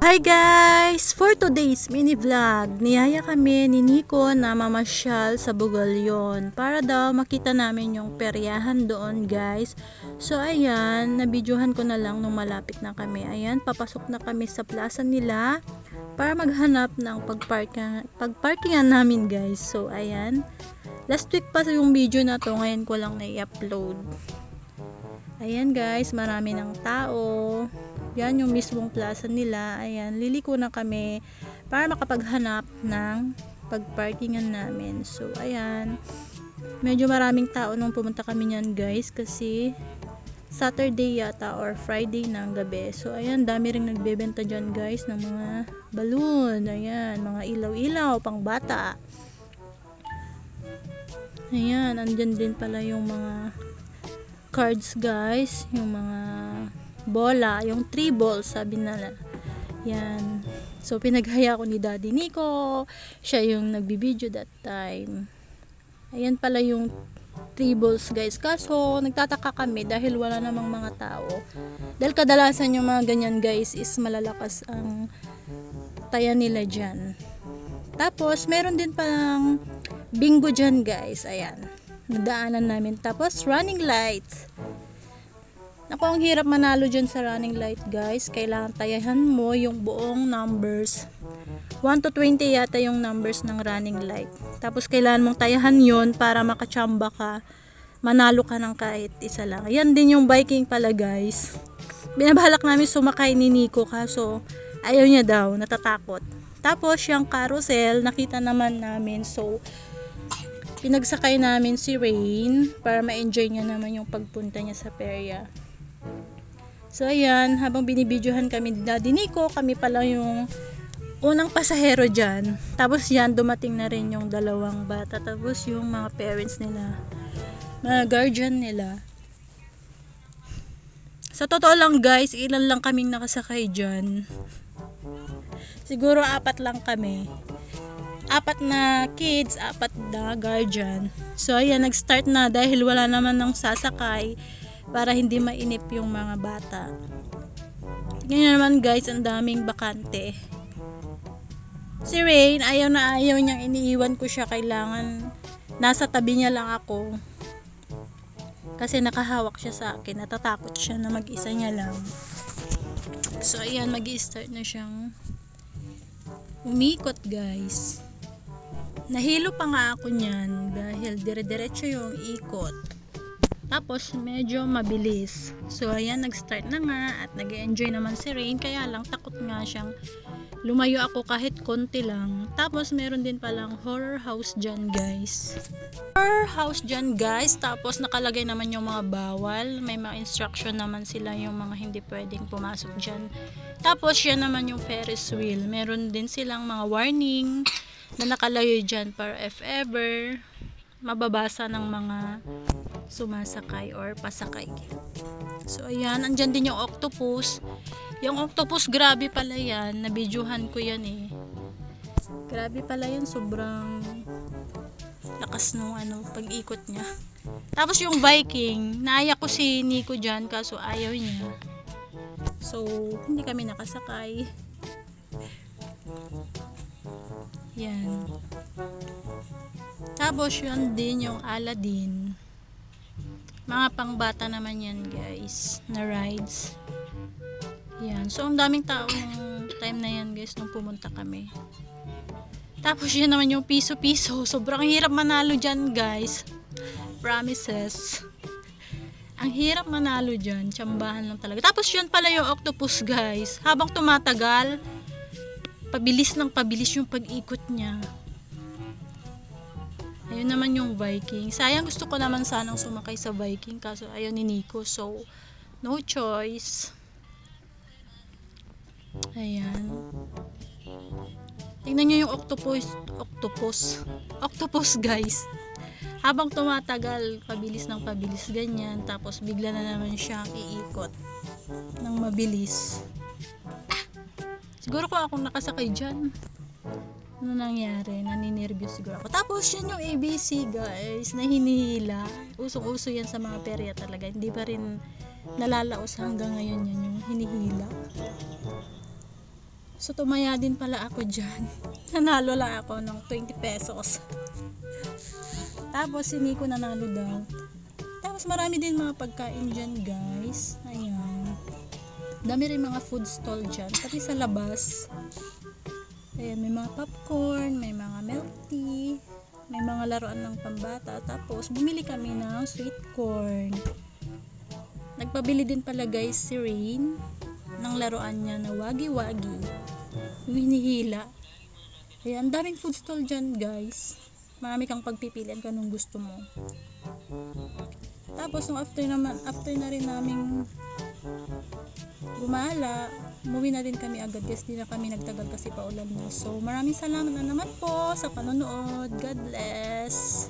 Hi guys! For today's mini vlog, niyaya kami ni Nico na mamasyal sa Bugalyon para daw makita namin yung peryahan doon guys. So ayan, nabidyohan ko na lang nung malapit na kami. Ayan, papasok na kami sa plaza nila para maghanap ng pagparkingan namin guys. So ayan, last week pa yung video na to, ngayon ko lang na-i-upload. Ayan guys, marami ng tao. Yan yung mismong plaza nila. Ayan, liliko na kami para makapaghanap ng pagparkingan namin. So, ayan. Medyo maraming tao nung pumunta kami niyan guys kasi Saturday yata or Friday ng gabi. So, ayan, dami ring nagbebenta dyan guys ng mga balloon. Ayan, mga ilaw-ilaw pang bata. Ayan, andyan din pala yung mga cards guys. Yung mga bola, yung 3 balls sabi nila. Yan. So pinaghaya ko ni Daddy Nico. Siya yung nagbibideo that time. Ayan pala yung 3 balls guys. Kaso nagtataka kami dahil wala namang mga tao. Dahil kadalasan yung mga ganyan guys is malalakas ang taya nila dyan. Tapos meron din palang bingo dyan guys. Ayan. Nadaanan namin. Tapos running lights. Naku, ang hirap manalo dyan sa running light guys. Kailangan tayahan mo yung buong numbers. 1 to 20 yata yung numbers ng running light. Tapos kailangan mong tayahan yon para makachamba ka. Manalo ka ng kahit isa lang. Yan din yung biking pala guys. Binabalak namin sumakay ni Nico kaso ayaw niya daw, natatakot. Tapos yung carousel, nakita naman namin. So, pinagsakay namin si Rain para ma-enjoy niya naman yung pagpunta niya sa perya. So ayan, habang binibidyohan kami ni Daddy Nico, kami pala yung unang pasahero dyan. Tapos yan, dumating na rin yung dalawang bata. Tapos yung mga parents nila, mga guardian nila. Sa totoo lang guys, ilan lang kaming nakasakay dyan. Siguro 4 lang kami. 4 na kids, 4 na guardian. So ayan, nag-start na dahil wala naman ng sasakay para hindi mainip yung mga bata. Ganyan naman guys, ang daming bakante. Si Rain, ayaw na ayaw niyang iniiwan ko siya. Kailangan nasa tabi niya lang ako. Kasi nakahawak siya sa akin. Natatakot siya na mag-isa niya lang. So ayan, mag-i-start na siyang umikot guys. Nahilo pa nga ako niyan dahil dire-diretso yung ikot. Tapos medyo mabilis. So ayan, nag-start na nga at nag-enjoy naman si Rain. Kaya lang takot nga siyang lumayo ako kahit konti lang. Tapos meron din palang horror house dyan guys. Horror house dyan guys. Tapos nakalagay naman yung mga bawal. May mga instruction naman sila yung mga hindi pwedeng pumasok dyan. Tapos yan naman yung Ferris wheel. Meron din silang mga warning na nakalayo dyan para if ever mababasa ng mga sumasakay or pasakay. So ayan, andyan din yung octopus. Yung octopus, grabe pala yan. Nabidyohan ko yan eh. Grabe pala yan, sobrang lakas nung pag-ikot niya. Tapos yung Viking, naaya ko si Nico dyan kaso ayaw niya. So hindi kami nakasakay. Yan. Tapos yun din yung Aladdin. Mga pangbata naman yan guys, na rides. Yan. So ang daming tao nung time na yan guys nung pumunta kami. Tapos yan naman yung piso-piso. Sobrang hirap manalo dyan guys. Promises. Ang hirap manalo dyan. Tsambahan lang talaga. Tapos yun pala yung octopus guys. Habang tumatagal, pabilis ng pabilis yung pag-ikot niya. Ayun naman yung Viking. Sayang, gusto ko naman sanang sumakay sa Viking kaso ayaw ni Nico. So, no choice. Ayan. Tingnan nyo yung octopus guys. Habang tumatagal, pabilis ng pabilis ganyan. Tapos bigla na naman siyang iikot ng mabilis. Siguro kung akong nakasakay dyan, ano nangyari? Naninervyos siguro ako. Tapos yan yung ABC guys, na hinihila. Usong-uso yan sa mga perya talaga. Hindi pa rin nalalaos hanggang ngayon yan yung hinihila. So tumaya din pala ako dyan. Nanalo lang ako ng 20 pesos. Tapos si Nico nanalo daw. Tapos marami din mga pagkain dyan guys. Ayan. Dami rin mga food stall dyan. Pati sa labas. Ayan, may mga popcorn, may mga milk tea, may mga laruan ng pambata. Tapos bumili kami ng sweet corn. Nagpabili din pala guys si Rain ng laruan niya na wagi-wagi. Yung hinihila. Ayan, ang daming food stall dyan guys. Marami kang pagpipilian kung anong gusto mo. Tapos nung after na rin naming gumala, umuwi na rin kami agad guys. Di na kami nagtagal kasi paulan na. So maraming salamat na naman po sa panonood. God bless.